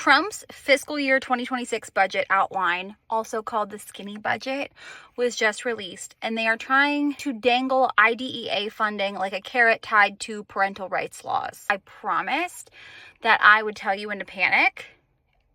Trump's fiscal year 2026 budget outline, also called the skinny budget, was just released, and they are trying to dangle IDEA funding like a carrot tied to parental rights laws. I promised that I would tell you when to panic.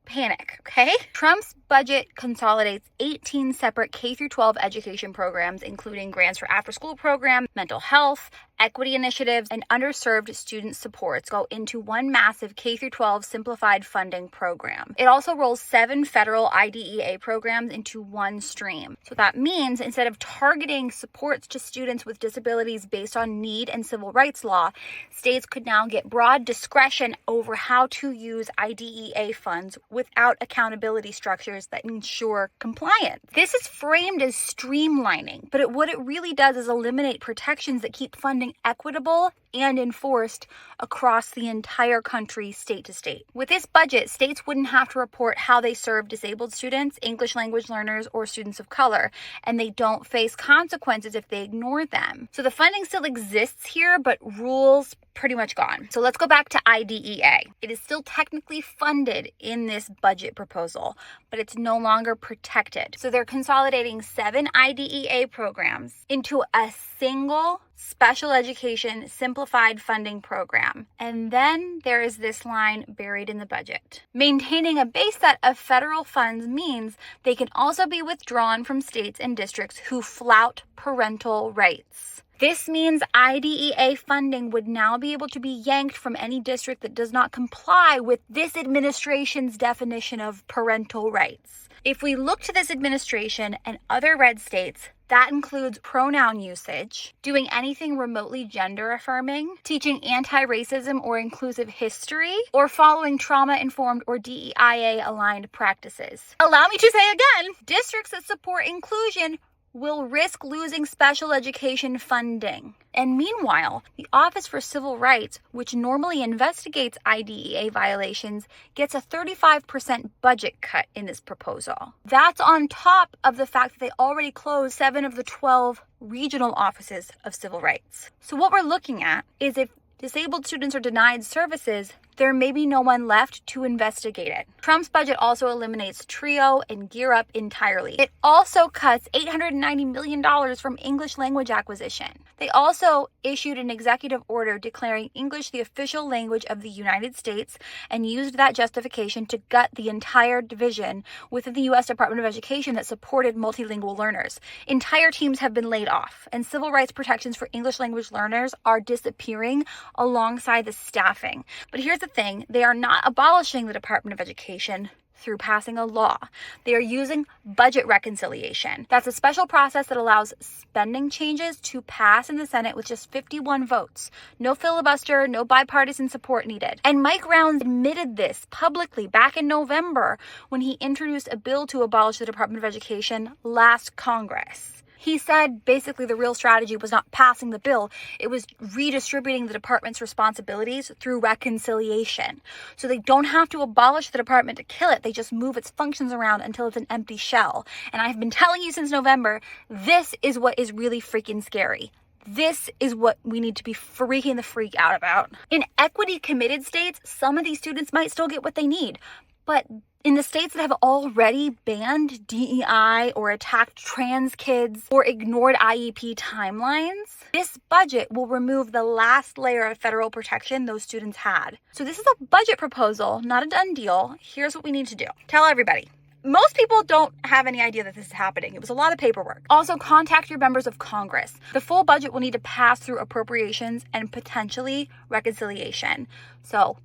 Panic, okay? Trump's budget consolidates 18 separate K-12 education programs, including grants for after-school programs, mental health, equity initiatives, and underserved student supports go into one massive K-12 simplified funding program. It also rolls 7 federal IDEA programs into one stream. So that means instead of targeting supports to students with disabilities based on need and civil rights law, states could now get broad discretion over how to use IDEA funds without accountability structures that ensure compliance. This is framed as streamlining, but what it really does is eliminate protections that keep funding equitable and enforced across the entire country, state to state. With this budget, states wouldn't have to report how they serve disabled students, English language learners, or students of color, and they don't face consequences if they ignore them. So the funding still exists here, but rules pretty much gone. So let's go back to IDEA. It is still technically funded in this budget proposal, but it's no longer protected. So they're consolidating 7 IDEA programs into a single special education simplified funding program. And then there is this line buried in the budget. Maintaining a base set of federal funds means they can also be withdrawn from states and districts who flout parental rights. This means IDEA funding would now be able to be yanked from any district that does not comply with this administration's definition of parental rights. If we look to this administration and other red states, that includes pronoun usage, doing anything remotely gender affirming, teaching anti-racism or inclusive history, or following trauma-informed or DEIA-aligned practices. Allow me to say again, districts that support inclusion will risk losing special education funding. And meanwhile, the Office for Civil Rights, which normally investigates IDEA violations, gets a 35% budget cut in this proposal. That's on top of the fact that they already closed 7 of the 12 regional offices of civil rights. So what we're looking at is if disabled students are denied services, there may be no one left to investigate it. Trump's budget also eliminates TRIO and Gear Up entirely. It also cuts $890 million from English language acquisition. They also issued an executive order declaring English the official language of the United States and used that justification to gut the entire division within the U.S. Department of Education that supported multilingual learners. Entire teams have been laid off, and civil rights protections for English language learners are disappearing alongside the staffing. But here's the thing, they are not abolishing the Department of Education through passing a law. They are using budget reconciliation. That's a special process that allows spending changes to pass in the Senate with just 51 votes. No filibuster, no bipartisan support needed. And Mike Rounds admitted this publicly back in November when he introduced a bill to abolish the Department of Education last Congress. He said basically the real strategy was not passing the bill, it was redistributing the department's responsibilities through reconciliation. So they don't have to abolish the department to kill it, they just move its functions around until it's an empty shell. And I've been telling you since November, this is what is really freaking scary. This is what we need to be freaking the freak out about. In equity-committed states, some of these students might still get what they need, but in the states that have already banned DEI or attacked trans kids or ignored IEP timelines, this budget will remove the last layer of federal protection those students had. So this is a budget proposal, not a done deal. Here's what we need to do. Tell everybody. Most people don't have any idea that this is happening. It was a lot of paperwork. Also, contact your members of Congress. The full budget will need to pass through appropriations and potentially reconciliation. So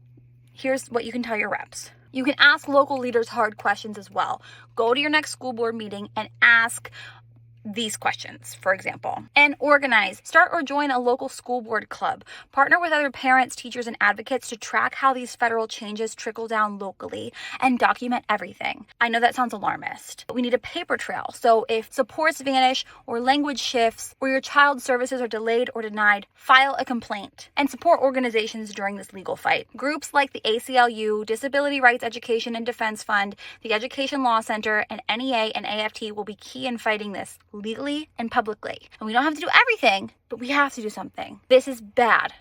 here's what you can tell your reps. You can ask local leaders hard questions as well. Go to your next school board meeting and ask these questions, for example. And organize. Start or join a local school board club. Partner with other parents, teachers, and advocates to track how these federal changes trickle down locally and document everything. I know that sounds alarmist, but we need a paper trail. So if supports vanish or language shifts or your child's services are delayed or denied, file a complaint and support organizations during this legal fight. Groups like the ACLU, Disability Rights Education and Defense Fund, the Education Law Center, and NEA and AFT will be key in fighting this legally and publicly. And we don't have to do everything, but we have to do something. This is bad.